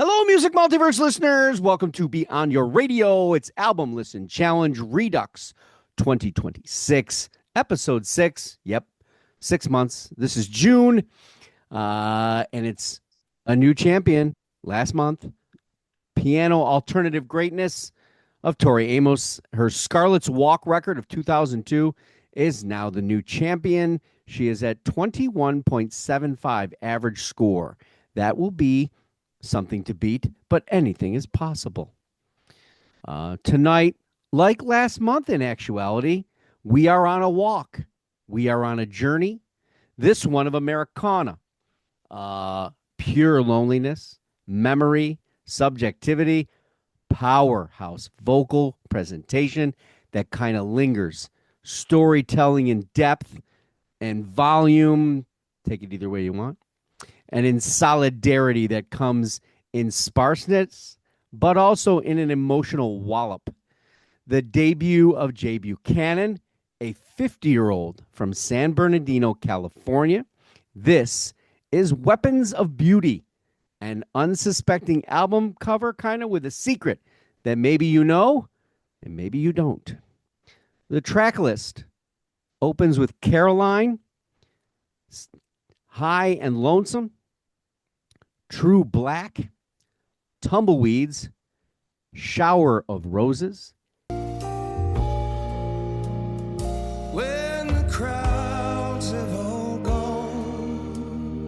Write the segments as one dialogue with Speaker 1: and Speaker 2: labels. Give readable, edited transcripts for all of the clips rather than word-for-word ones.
Speaker 1: Hello, Music Multiverse listeners. Welcome to Beyond Your Radio. It's Album Listen Challenge Redux 2026, Episode 6. Yep, 6 months. This is June, and it's a new champion last month. Piano Alternative Greatness of Tori Amos. Her Scarlet's Walk record of 2002 is now the new champion. She is at 21.75 average score. That will be something to beat, but anything is possible. Tonight, like last month in actuality, we are on a walk. We are on a journey. This one of Americana. Pure loneliness, memory, subjectivity, powerhouse vocal presentation that kind of lingers. Storytelling in depth and volume. Take it either way you want. And in solidarity that comes in sparseness, but also in an emotional wallop. The debut of Jay Buchanan, a 50-year-old from San Bernardino, California. This is Weapons of Beauty, an unsuspecting album cover kind of with a secret that maybe you know and maybe you don't. The track list opens with Caroline, High and Lonesome, True Black, Tumbleweeds, Shower of Roses.
Speaker 2: When the crowds have all gone,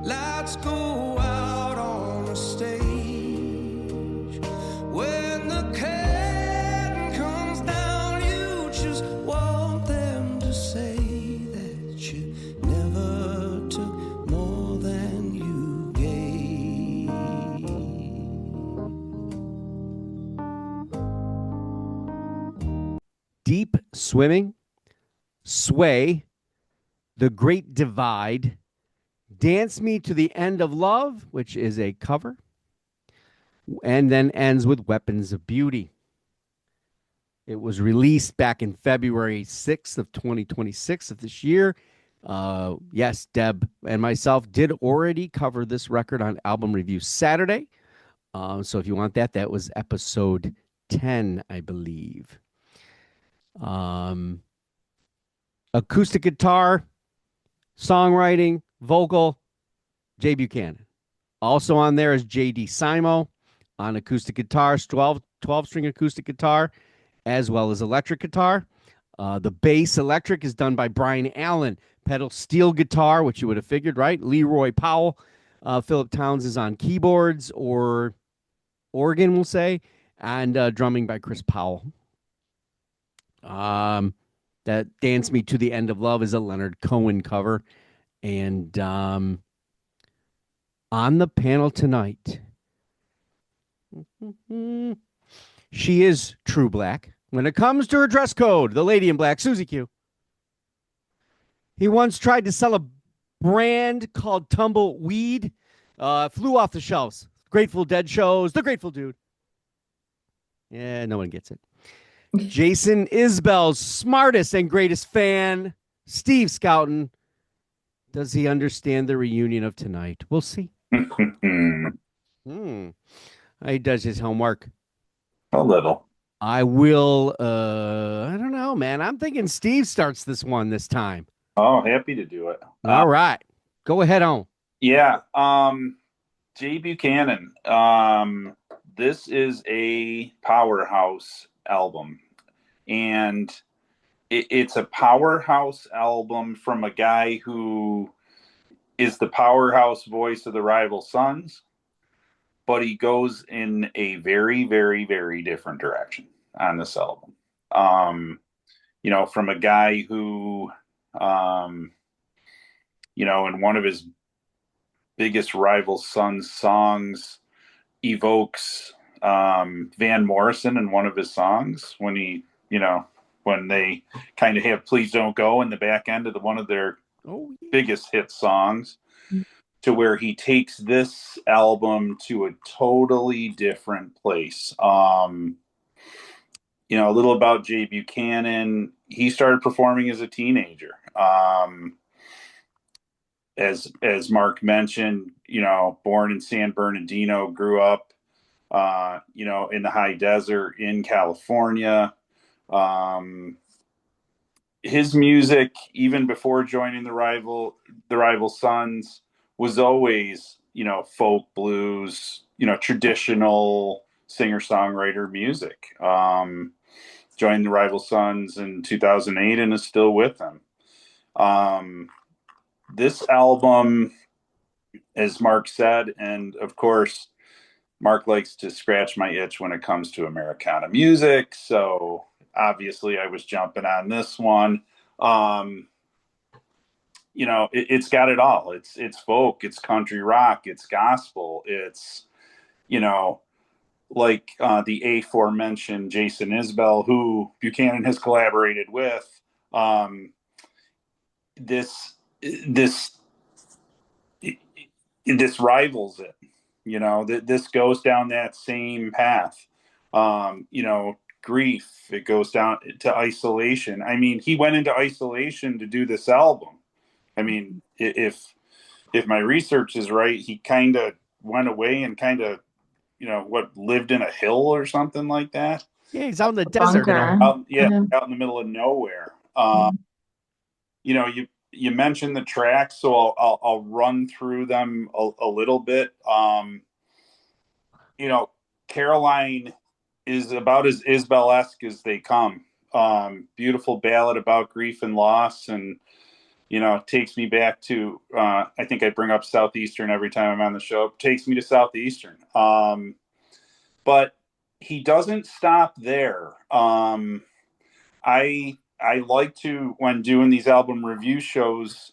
Speaker 2: lights go out on the stage. When the curtain comes down, you just want them to say that you never took more than you gave.
Speaker 1: Deep Swimming, Sway, The Great Divide, Dance Me to the End of Love, which is a cover, and then ends with Weapons of Beauty. It was released back in February 6th of 2026 of this year. Yes, Deb and myself did already cover this record on Album Review Saturday. So if you want that, that was episode 10, I believe. Acoustic guitar, songwriting, vocal, Jay Buchanan. Also on there is J.D. Simo on acoustic guitars, 12-string acoustic guitar, as well as electric guitar. The bass electric is done by Brian Allen. Pedal steel guitar, which you would have figured, right? Leroy Powell. Philip Towns is on keyboards or organ, we'll say, and drumming by Chris Powell. That Dance Me to the End of Love is a Leonard Cohen cover. And on the panel tonight, she is True Black. When it comes to her dress code, the lady in black, Susie Q. He once tried to sell a brand called Tumbleweed. Flew off the shelves. Grateful Dead shows, The Grateful Dude. Yeah, no one gets it. Jason Isbell's smartest and greatest fan, Steve Scouten. Does he understand the reunion of tonight? We'll see. He does his homework.
Speaker 3: A little.
Speaker 1: I will, I don't know, man. I'm thinking Steve starts this one this time.
Speaker 3: Oh, happy to do it.
Speaker 1: All right. Go ahead on.
Speaker 3: Yeah. Jay Buchanan. This is a powerhouse album. And it's a powerhouse album from a guy who is the powerhouse voice of the Rival Sons, but he goes in a very, very, very different direction on this album. From a guy who, in one of his biggest Rival Sons songs evokes Van Morrison in one of his songs when he, when they kind of have Please Don't Go in the back end of one of their biggest hit songs, to where he takes this album to a totally different place. A little about Jay Buchanan. He started performing as a teenager. as Mark mentioned, born in San Bernardino, grew up, in the high desert in California. Um, his music, even before joining the rival Sons, was always, folk blues, traditional singer songwriter music. Joined the rival Sons in 2008 and is still with them. This album, as Mark said, and of course, Mark likes to scratch my itch when it comes to Americana music. So obviously, I was jumping on this one. Um, it's got it all. It's folk, it's country rock, it's gospel, it's you know, like the aforementioned Jason Isbell, who Buchanan has collaborated with. Um, this this rivals it. This goes down that same path. Grief. It goes down to isolation. I mean, he went into isolation to do this album. I mean, if my research is right, he kind of went away and kind of, lived in a hill or something like that.
Speaker 1: Yeah, he's out in the desert.
Speaker 4: Bunker.
Speaker 3: Out in the middle of nowhere. You mentioned the tracks, so I'll run through them a little bit. Caroline is about as Isbell-esque as they come. Beautiful ballad about grief and loss, and it takes me back to, I think I bring up Southeastern every time I'm on the show. It takes me to Southeastern. But he doesn't stop there. I like to, when doing these album review shows,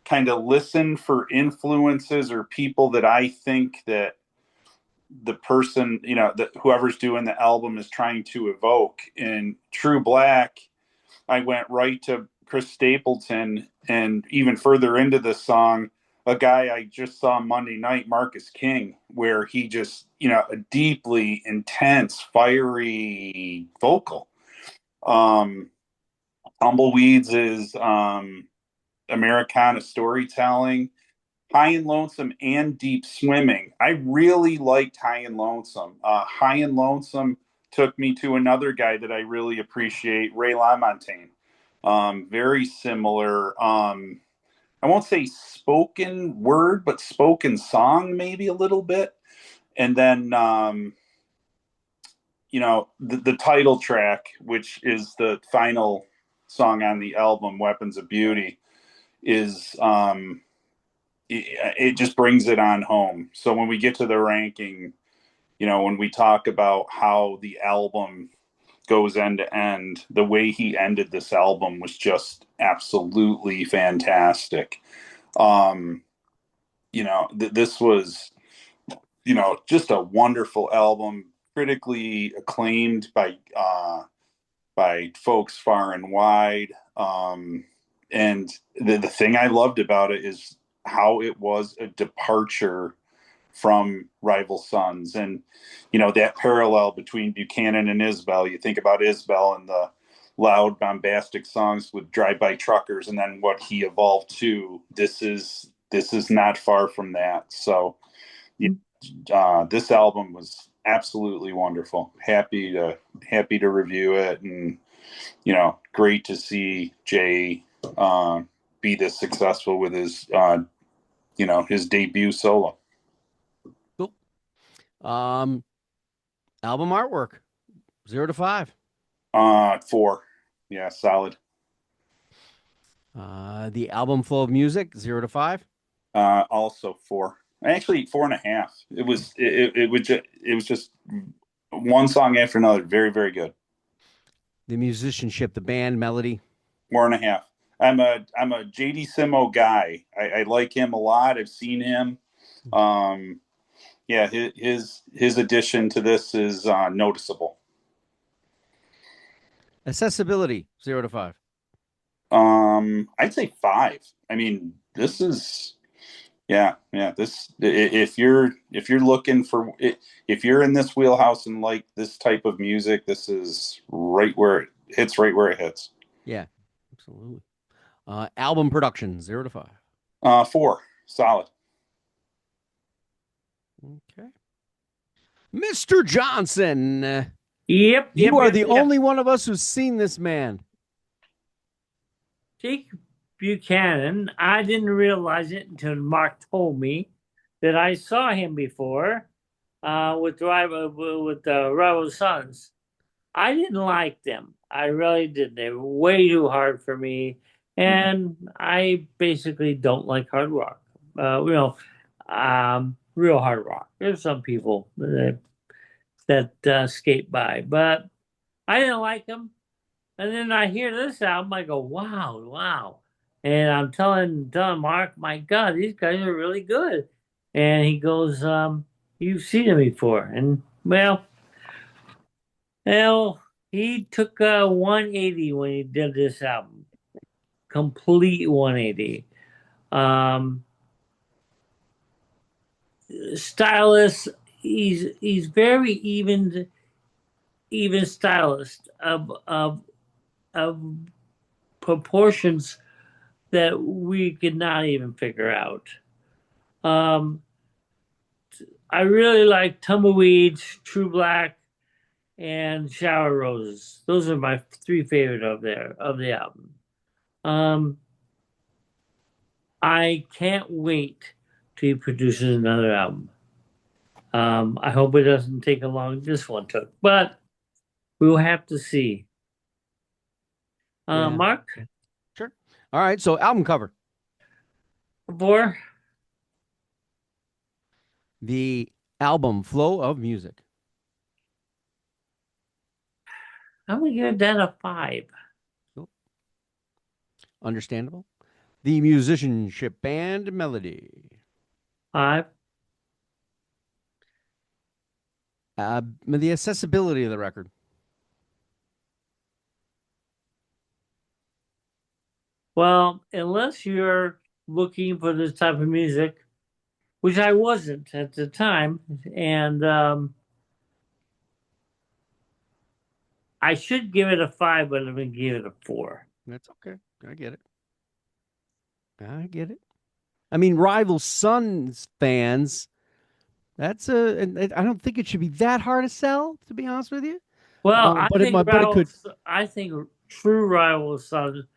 Speaker 3: kind of listen for influences or people that I think that the person, that whoever's doing the album is trying to evoke. In True Black, I went right to Chris Stapleton, and even further into the song, a guy I just saw Monday night, Marcus King, where he just, a deeply intense, fiery vocal. Tumbleweeds is Americana storytelling. High and Lonesome and Deep Swimming. I really liked High and Lonesome. High and Lonesome took me to another guy that I really appreciate, Ray LaMontagne. Very similar. I won't say spoken word, but spoken song maybe a little bit. And then, the title track, which is the final song on the album, Weapons of Beauty, is it just brings it on home. So when we get to the ranking, when we talk about how the album goes end to end, the way he ended this album was just absolutely fantastic. This was, just a wonderful album, critically acclaimed by folks far and wide. And the thing I loved about it is how it was a departure from rival Sons, and that parallel between Buchanan and Isbell. You think about Isbell and the loud bombastic songs with drive-by truckers, and then what he evolved to. This is not far from that. So this album was absolutely wonderful. Happy to review it, and great to see Jay be this successful with his his debut solo.
Speaker 1: Cool. Album artwork, 0 to 5.
Speaker 3: 4. Yeah, solid.
Speaker 1: The album flow of music, 0 to 5.
Speaker 3: Also 4. Actually 4.5. It was just one song after another. Very, very good.
Speaker 1: The musicianship, the band melody,
Speaker 3: 4.5. I'm a JD Simo guy. I like him a lot. I've seen him. His addition to this is noticeable.
Speaker 1: Accessibility, 0 to 5.
Speaker 3: I'd say 5. I mean, this is this, if you're looking for it, if you're in this wheelhouse and like this type of music, this is right where it hits.
Speaker 1: Yeah, absolutely. Album production, 0 to 5.
Speaker 3: 4. Solid.
Speaker 1: Okay. Mr. Johnson,
Speaker 4: Yep,
Speaker 1: you are
Speaker 4: yep,
Speaker 1: the
Speaker 4: yep.
Speaker 1: only one of us who's seen this man.
Speaker 4: Jay Buchanan, I didn't realize it until Mark told me that I saw him before with Rival Sons. I didn't like them. I really didn't. They were way too hard for me, and I basically don't like hard rock. Real hard rock. There's some people that skate by, but I didn't like them. And then I hear this album, I go, wow, wow. And I'm telling Mark, my God, these guys are really good. And he goes, you've seen them before. And well, he took a 180 when he did this album. Complete 180. Um, Stylist, he's very even stylist of proportions that we could not even figure out. Um, I really like Tumbleweeds, True Black, and Shower Roses. Those are my three favorite of the album. Um, I can't wait till he produces another album. I hope it doesn't take as long as this one took, but we'll have to see.
Speaker 1: Yeah.
Speaker 4: Mark,
Speaker 1: Sure. All right. So, album cover.
Speaker 4: for
Speaker 1: The album Flow of Music.
Speaker 4: I'm gonna give that a 5.
Speaker 1: Cool. Understandable. The musicianship band melody.
Speaker 4: 5.
Speaker 1: The accessibility of the record.
Speaker 4: Well, unless you're looking for this type of music, which I wasn't at the time, and I should give it a 5, but I'm going to give it a 4.
Speaker 1: That's okay. I get it. I get it. I mean, Rival Sons fans, I don't think it should be that hard to sell, to be honest with you.
Speaker 4: Well,
Speaker 1: But it could.
Speaker 4: I think true rival sons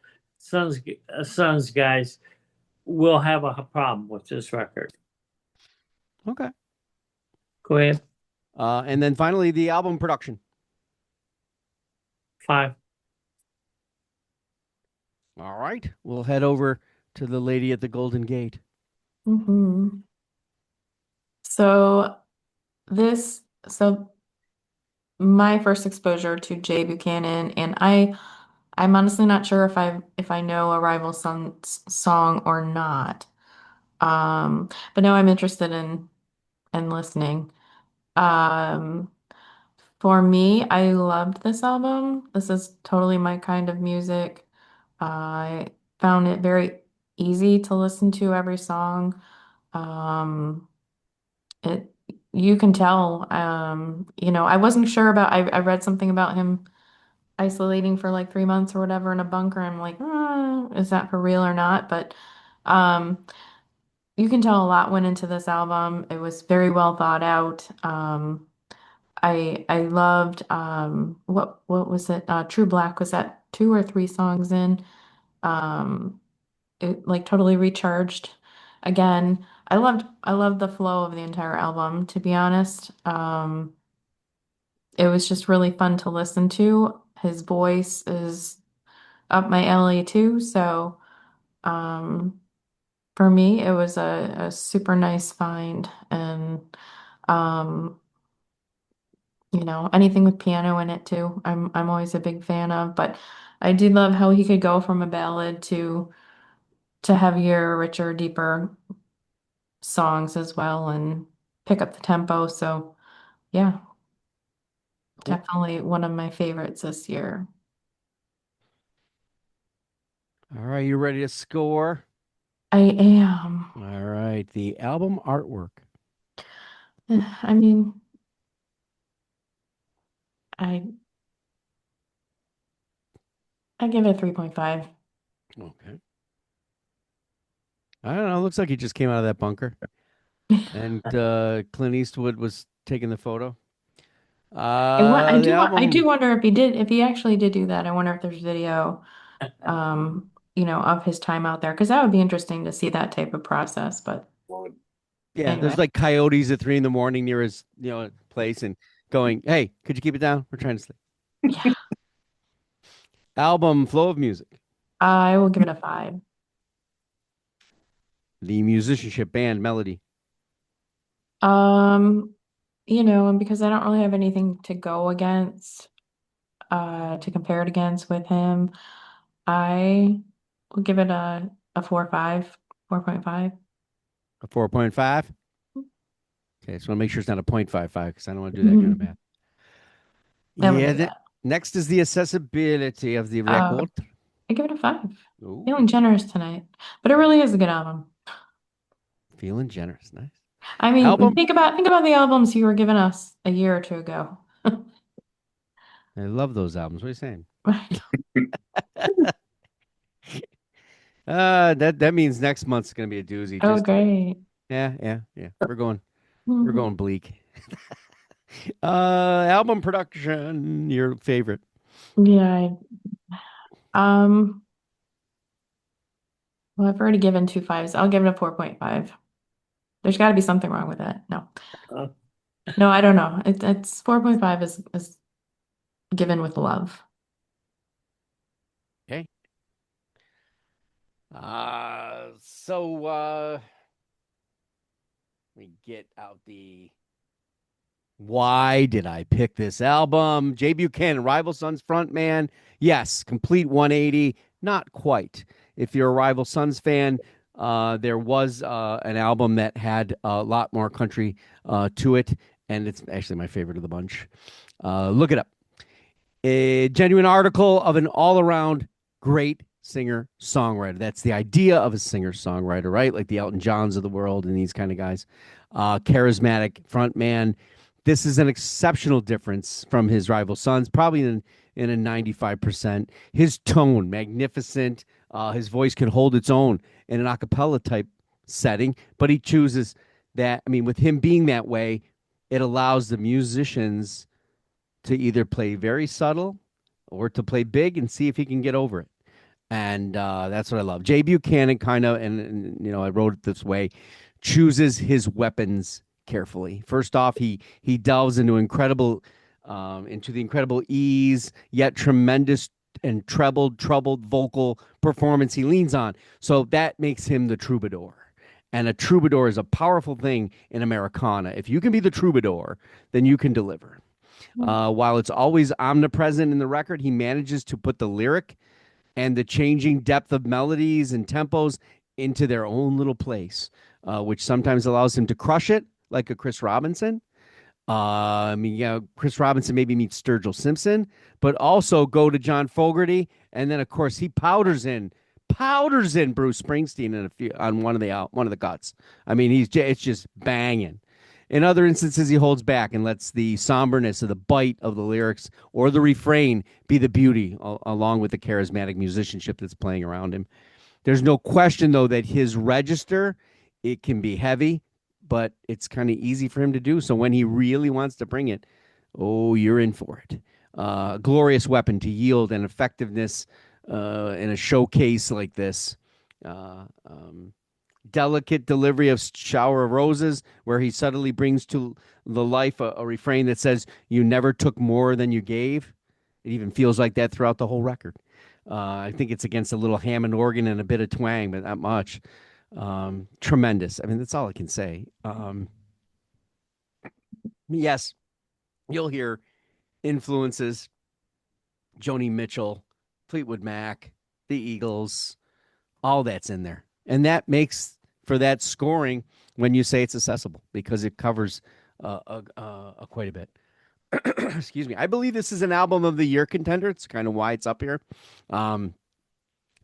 Speaker 4: guys will have a problem with this record.
Speaker 1: Okay.
Speaker 4: Go ahead,
Speaker 1: And then finally, the album production.
Speaker 4: 5.
Speaker 1: All right. We'll head over to the lady at the Golden Gate.
Speaker 5: Mm-hmm. So so my first exposure to Jay Buchanan, and I'm honestly not sure if I know a Rival song or not. But now I'm interested in listening. Um, for me, I loved this album. This is totally my kind of music. I found it very easy to listen to every song. Um, it you can tell, I wasn't sure about I read something about him isolating for like 3 months or whatever in a bunker. I'm like, is that for real or not? But um you can tell a lot went into this album. It was very well thought out. I loved what was it? True Black, was that 2 or 3 songs in? Um it like totally recharged again. I loved the flow of the entire album, to be honest. It was just really fun to listen to. His voice is up my alley too, so um for me it was a super nice find. And um anything with piano in it too, I'm always a big fan of. But I did love how he could go from a ballad to heavier, richer, deeper songs as well, and pick up the tempo. So yeah,
Speaker 1: Cool.
Speaker 5: definitely one of my favorites this year.
Speaker 1: All right. You ready to score?
Speaker 5: I am.
Speaker 1: All right. The album artwork.
Speaker 5: I mean, I I give it a 3.5.
Speaker 1: Okay. I don't know. Looks like he just came out of that bunker, and Clint Eastwood was taking the photo. The
Speaker 5: I do
Speaker 1: album.
Speaker 5: wonder if he did, if he actually did do that. I wonder if there's video, of his time out there, because that would be interesting to see that type of process. But
Speaker 1: Yeah,
Speaker 5: anyway,
Speaker 1: there's like coyotes at 3 a.m. near his place, and going, "Hey, could you keep it down? We're trying to sleep."
Speaker 5: yeah,
Speaker 1: Album flow of music.
Speaker 5: I will give it a 5.
Speaker 1: The musicianship band melody.
Speaker 5: Um, and because I don't really have anything to go against, to compare it against with him, I will give it a 4.5, 4.5.
Speaker 1: A 4.5. Okay, so I want to make sure it's not a 0.55 because I don't want to do that kind of math.
Speaker 5: I would
Speaker 1: Yeah.
Speaker 5: do that.
Speaker 1: Next is the accessibility of the
Speaker 5: Uh,
Speaker 1: record.
Speaker 5: I give it a 5.
Speaker 1: Ooh,
Speaker 5: Feeling generous tonight, but it really is a good album.
Speaker 1: feeling generous. Nice.
Speaker 5: I mean,
Speaker 1: Album.
Speaker 5: think about the albums you were giving us a year or two ago.
Speaker 1: I love those albums. What are you saying?
Speaker 5: Right.
Speaker 1: That means next month's gonna be a doozy.
Speaker 5: Oh,
Speaker 1: Just
Speaker 5: great.
Speaker 1: yeah. We're
Speaker 5: Mhm.
Speaker 1: going bleak. Album production, your favorite.
Speaker 5: Yeah. Um, well, I've already given 2 5s. I'll give it a 4.5. There's got to be something wrong with that. No,
Speaker 4: Uh,
Speaker 5: no, I don't know. It's 4.5 is given with love.
Speaker 1: Okay. So we get out the why did I pick this album? Jay Buchanan, Rival Sons frontman. Yes, complete 180. Not quite. If you're a Rival Sons fan, there was an album that had a lot more country to it, and it's actually my favorite of the bunch. Look it up. A genuine article of an all around great singer songwriter. That's the idea of a singer songwriter, right? Like the Elton Johns of the world and these kind of guys. Charismatic front man. This is an exceptional difference from his rival sons, probably in a 95%. His tone, magnificent. His voice can hold its own in an a cappella type setting, but he chooses that. I mean, with him being that way, it allows the musicians to either play very subtle or to play big and see if he can get over it. And that's what I love. Jay Buchanan kind of, and I wrote it this way, chooses his weapons carefully. First off, he delves into the incredible ease yet tremendous and troubled vocal performance he leans on. So that makes him the troubadour. And a troubadour is a powerful thing in Americana. If you can be the troubadour, then you can deliver. While it's always omnipresent in the record, he manages to put the lyric and the changing depth of melodies and tempos into their own little place, which sometimes allows him to crush it like a Chris Robinson. Chris Robinson maybe meets Sturgill Simpson, but also go to John Fogerty, and then of course he powders in Bruce Springsteen in a few on one of the cuts. I mean, it's just banging. In other instances, he holds back and lets the somberness of the bite of the lyrics or the refrain be the beauty, along with the charismatic musicianship that's playing around him. There's no question, though, that his register, it can be heavy, but it's kind of easy for him to do. So when he really wants to bring it, oh, you're in for it. Glorious weapon to yield and effectiveness in a showcase like this. Uh, um, Delicate delivery of Shower of Roses, where he subtly brings to the life a refrain that says, "You never took more than you gave." It even feels like that throughout the whole record. I think it's against a little Hammond organ and a bit of twang, but not much. Tremendous. I mean, that's all I can say. Yes, you'll hear influences: Joni Mitchell, Fleetwood Mac, the Eagles, all that's in there. And that makes for that scoring when you say it's accessible because it covers quite a bit. Excuse me. I believe this is an album of the year contender. It's kind of why it's up here. And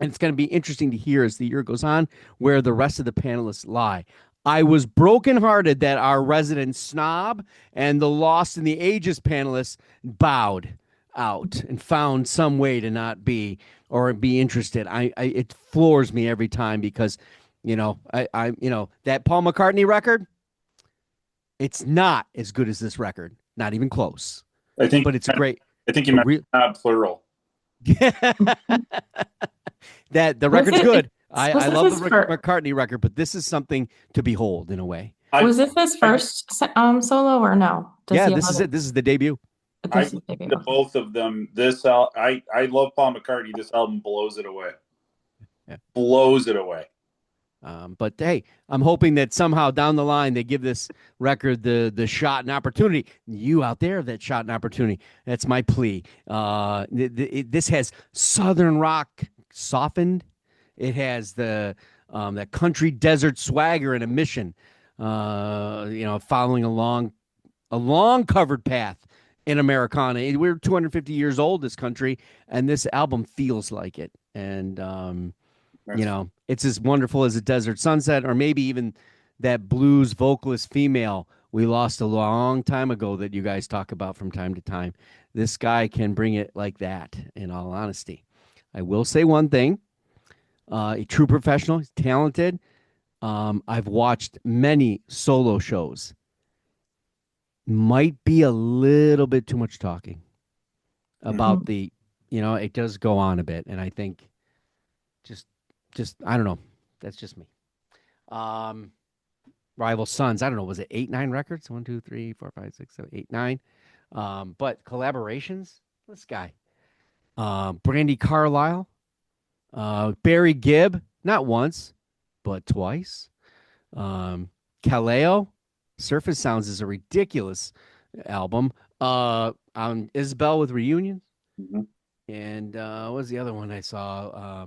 Speaker 1: it's going to be interesting to hear as the year goes on where the rest of the panelists lie. I was brokenhearted that our resident snob and the Lost in the Ages panelists bowed out and found some way to not be or be interested. It floors me every time because That Paul McCartney record, it's not as good as this record, not even close.
Speaker 3: I think
Speaker 1: But it's a great,
Speaker 3: I think you
Speaker 1: a
Speaker 3: meant
Speaker 1: real
Speaker 3: not plural.
Speaker 1: that the
Speaker 5: Was
Speaker 1: record's
Speaker 5: it
Speaker 1: good.
Speaker 5: was
Speaker 1: I
Speaker 5: this
Speaker 1: love the
Speaker 5: his first
Speaker 1: McCartney record, but this is something to behold in a way.
Speaker 3: I
Speaker 5: was this his
Speaker 3: I
Speaker 5: first solo or no? Does
Speaker 1: Yeah,
Speaker 5: he have
Speaker 1: this is
Speaker 5: other
Speaker 1: it. This is the debut.
Speaker 5: this
Speaker 3: I've
Speaker 5: is
Speaker 3: listened
Speaker 5: debut?
Speaker 3: to
Speaker 5: Okay.
Speaker 3: both of them. I love Paul McCartney. This album blows it away.
Speaker 1: Yeah.
Speaker 3: Blows it away.
Speaker 1: But hey, I'm hoping that somehow down the line they give this record the shot and opportunity. You out there, that shot and opportunity. That's my plea. This has Southern rock softened. It has that country desert swagger and a mission. Following a long covered path in Americana. We're 250 years old, this country, and this album feels like it. And it's as wonderful as a desert sunset, or maybe even that blues vocalist female we lost a long time ago that you guys talk about from time to time. This guy can bring it like that, in all honesty. I will say one thing. A true professional, he's talented. I've watched many solo shows. Might be a little bit too much talking about it does go on a bit. And I think just, I don't know. That's just me. Rival Sons, I don't know. Was it 8, 9 records? 1, 2, 3, 4, 5, 6, 7, 8, 9. But collaborations, this guy, Brandy Carlisle, Barry Gibb, not once, but twice. Kaleo, Surface Sounds is a ridiculous album. On Isabel with Reunions.
Speaker 3: Mm-hmm.
Speaker 1: And what was the other one I saw?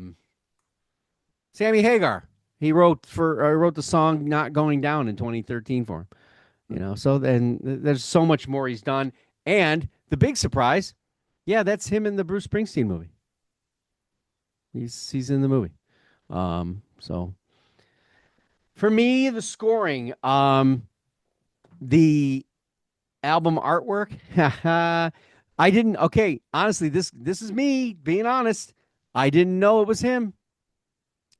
Speaker 1: Sammy Hagar. He wrote the song "Not Going Down" in 2013 for him. So then there's so much more he's done. And the big surprise, yeah, that's him in the Bruce Springsteen movie. He's in the movie. So for me, the scoring, the album artwork, I didn't. Okay, honestly, this is me being honest. I didn't know it was him.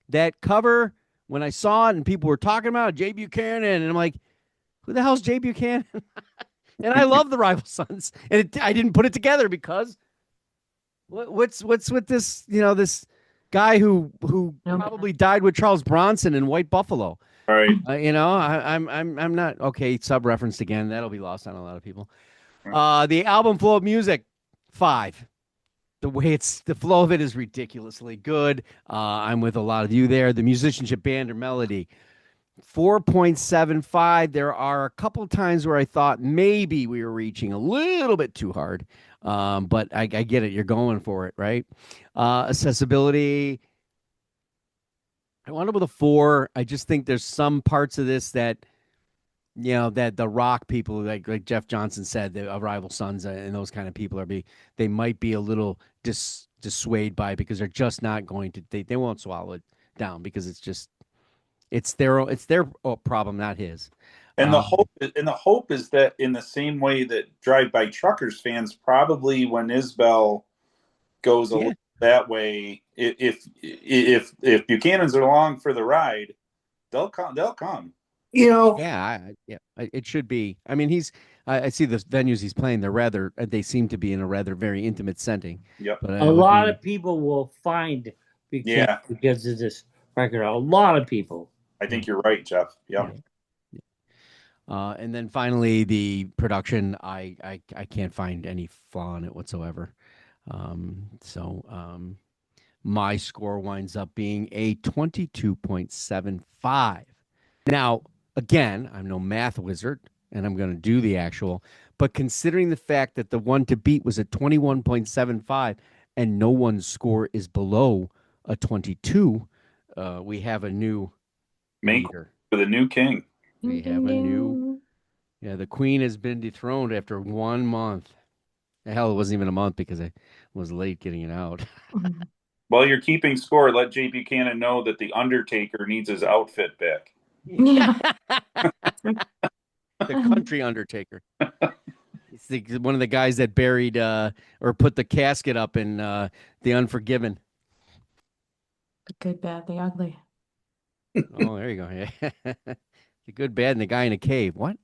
Speaker 1: That cover, when I saw it and people were talking about it, Jay Buchanan, and I'm like, who the hell's Jay Buchanan? And I love the Rival Sons, and I didn't put it together because what's with this? This guy who probably died with Charles Bronson in White Buffalo.
Speaker 3: All right.
Speaker 1: I'm not okay. Sub-referenced again. That'll be lost on a lot of people. The album Flow of Music, 5. The way the flow of it is ridiculously good. I'm with a lot of you there. The musicianship, band, or melody, 4.75. There are a couple of times where I thought maybe we were reaching a little bit too hard, but I get it. You're going for it, right? Accessibility, I wound up with a 4. I just think there's some parts of this that that the rock people, like Jeff Johnson said, the Rival Sons and those kind of people they might be a little dissuaded by it because they're just not going to they won't swallow it down because it's their problem, not his.
Speaker 3: And the hope is that in the same way that Drive By Truckers fans probably, when Isbell goes a little that way, if Buchanan's along for the ride, they'll come.
Speaker 1: It should be. I mean, I see the venues he's playing. They seem to be in a rather very intimate setting.
Speaker 3: Yep.
Speaker 4: But a lot of people will find because of this record. A lot of people.
Speaker 3: I think you're right, Jeff. Yep.
Speaker 1: And then finally, the production. I can't find any flaw in it whatsoever. My score winds up being a 22.75. Now, again, I'm no math wizard, and I'm going to do the actual. But considering the fact that the one to beat was a 21.75, and no one's score is below a 22, we have a new leader.
Speaker 3: For the new king.
Speaker 1: We have a new. Yeah, the queen has been dethroned after 1 month. Hell, it wasn't even a month because I was late getting it out.
Speaker 3: While you're keeping score, let Jay Buchanan know that the Undertaker needs his outfit back.
Speaker 5: Yeah.
Speaker 1: The country Undertaker. It's one of the guys that buried or put the casket up in The Unforgiven.
Speaker 5: The good, bad, the ugly.
Speaker 1: Oh, there you go. Yeah. The good, bad, and the guy in a cave. What?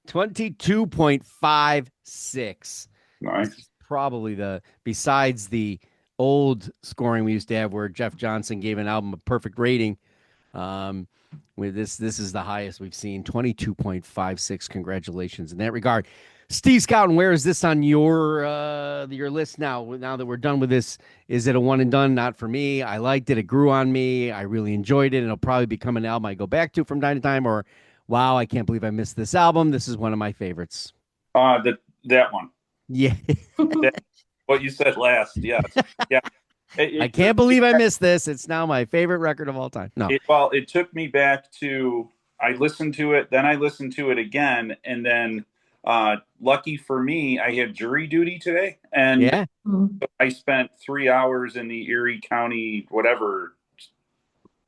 Speaker 1: 22.56. This
Speaker 3: Nice.
Speaker 1: is probably besides the old scoring we used to have where Jeff Johnson gave an album a perfect rating. Um, with this is the highest we've seen, 22.56. Congratulations in that regard. Steve Scouten, where is this on your list now? Now that we're done with this, is it a one and done? Not for me. I liked it. It grew on me. I really enjoyed it. And it'll probably become an album I go back to from time to time. Or, wow, I can't believe I missed this album. This is one of my favorites.
Speaker 3: That one.
Speaker 1: Yeah.
Speaker 3: What you said last. Yes. Yeah.
Speaker 1: I can't believe I missed this. It's now my favorite record of all time. No.
Speaker 3: It took me back to, I listened to it, then I listened to it again, and then lucky for me, I had jury duty today, and
Speaker 1: Yeah.
Speaker 3: I spent 3 hours in the Erie County, whatever,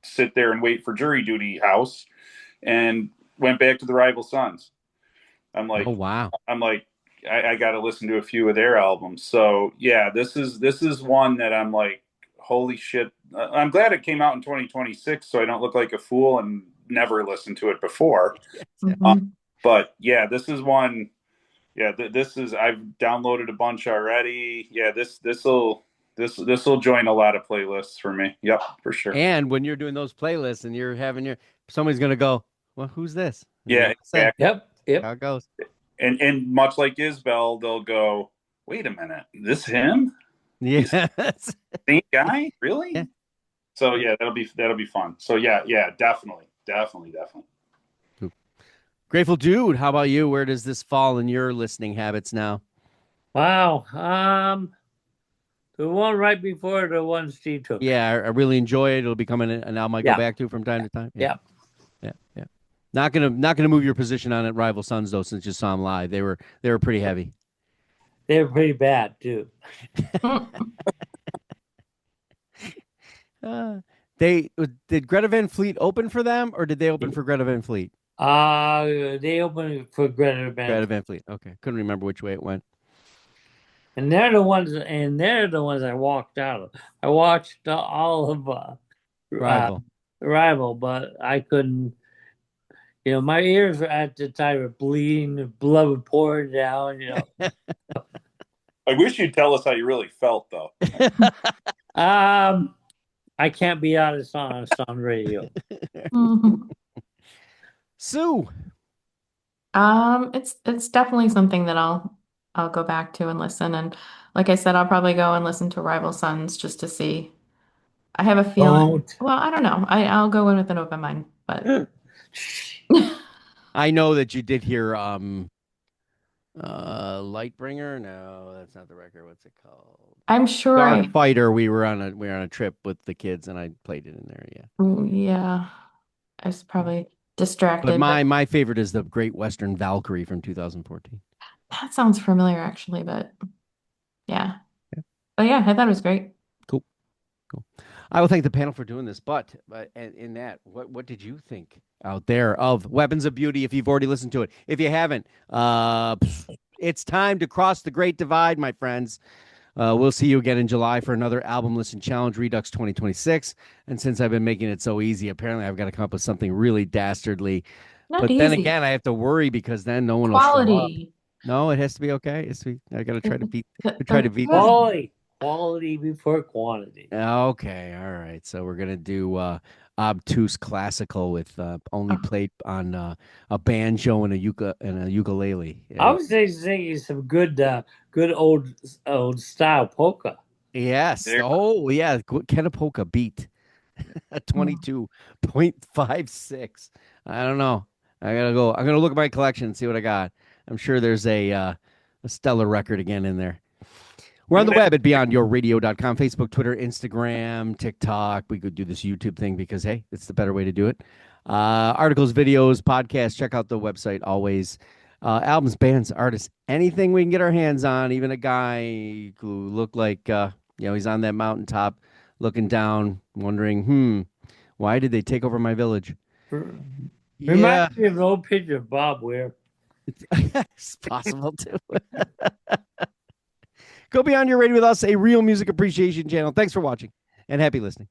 Speaker 3: sit there and wait for jury duty house, and went back to the Rival Sons. I'm like,
Speaker 1: Oh, wow.
Speaker 3: I got to listen to a few of their albums. So yeah, this is one that I'm like, holy shit. I'm glad it came out in 2026, so I don't look like a fool and never listened to it before. But yeah, this is one. Yeah, this is, I've downloaded a bunch already. Yeah, this will join a lot of playlists for me. Yep, for sure.
Speaker 1: And when you're doing those playlists and you're having somebody's gonna go, well, who's this?
Speaker 3: Yeah, exactly.
Speaker 4: Yep.
Speaker 1: How it goes.
Speaker 3: And much like Isbell, they'll go, wait a minute, this him?
Speaker 1: Yeah.
Speaker 3: Same guy? Really?
Speaker 1: Yeah.
Speaker 3: So yeah, that'll be fun. So yeah, definitely.
Speaker 1: Grateful Dude, how about you? Where does this fall in your listening habits now?
Speaker 4: Wow. The one right before the one Steve took.
Speaker 1: Yeah, I really enjoy it. It'll become an album I go back to from time to time.
Speaker 4: Yeah.
Speaker 1: Not gonna move your position on it, Rival Sons, though, since you saw them live. They were pretty heavy.
Speaker 4: They were pretty bad too.
Speaker 1: Did Greta Van Fleet open for them, or did they open for Greta Van Fleet?
Speaker 4: They opened for Greta
Speaker 1: Van Fleet. Okay, couldn't remember which way it went.
Speaker 4: And they're the ones I walked out of. I watched all of Rival, but I couldn't. My ears were at the time were bleeding, the blood was pouring down.
Speaker 3: I wish you'd tell us how you really felt, though.
Speaker 4: I can't be honest on radio.
Speaker 1: Sue.
Speaker 5: It's definitely something that I'll go back to and listen. And like I said, I'll probably go and listen to Rival Sons just to see. I have a feeling. Well, I don't know. I'll go in with an open mind, but
Speaker 1: I know that you did hear Lightbringer. No, that's not the record. What's it called?
Speaker 5: I'm sure
Speaker 1: Dark Fighter. We were on a trip with the kids, and I played it in there. Yeah.
Speaker 5: Yeah. I was probably distracted.
Speaker 1: But my favorite is the Great Western Valkyrie from 2014.
Speaker 5: That sounds familiar, actually, but yeah. But yeah, I thought it was great.
Speaker 1: Cool. I will thank the panel for doing this. But in that, what did you think out there of Weapons of Beauty? If you've already listened to it, if you haven't, it's time to cross the Great Divide, my friends. We'll see you again in July for another Album Listen Challenge Redux 2026. And since I've been making it so easy, apparently I've got to come up with something really dastardly.
Speaker 5: Not easy.
Speaker 1: Then again, I have to worry because then no one will show up.
Speaker 5: Quality.
Speaker 1: No, it has to be okay. I got to try to beat.
Speaker 4: Quality before quantity.
Speaker 1: Okay, all right. So we're gonna do obtuse classical with only played on a banjo and a ukulele. Yeah.
Speaker 4: I was thinking some good old style polka.
Speaker 1: Yes. Oh yeah, Kenna polka beat. 22.56. I don't know. I'm gonna look at my collection and see what I got. I'm sure there's a stellar record again in there. We're on the web at beyondyourradio.com, Facebook, Twitter, Instagram, TikTok. We could do this YouTube thing because, hey, it's the better way to do it. Articles, videos, podcasts. Check out the website always. Albums, bands, artists, anything we can get our hands on. Even a guy who looked like, he's on that mountaintop looking down, wondering, why did they take over my village?
Speaker 4: Reminds me of an old picture of Bob Weir.
Speaker 1: It's possible, too. Go Beyond Your Radio with us, a real music appreciation channel. Thanks for watching and happy listening.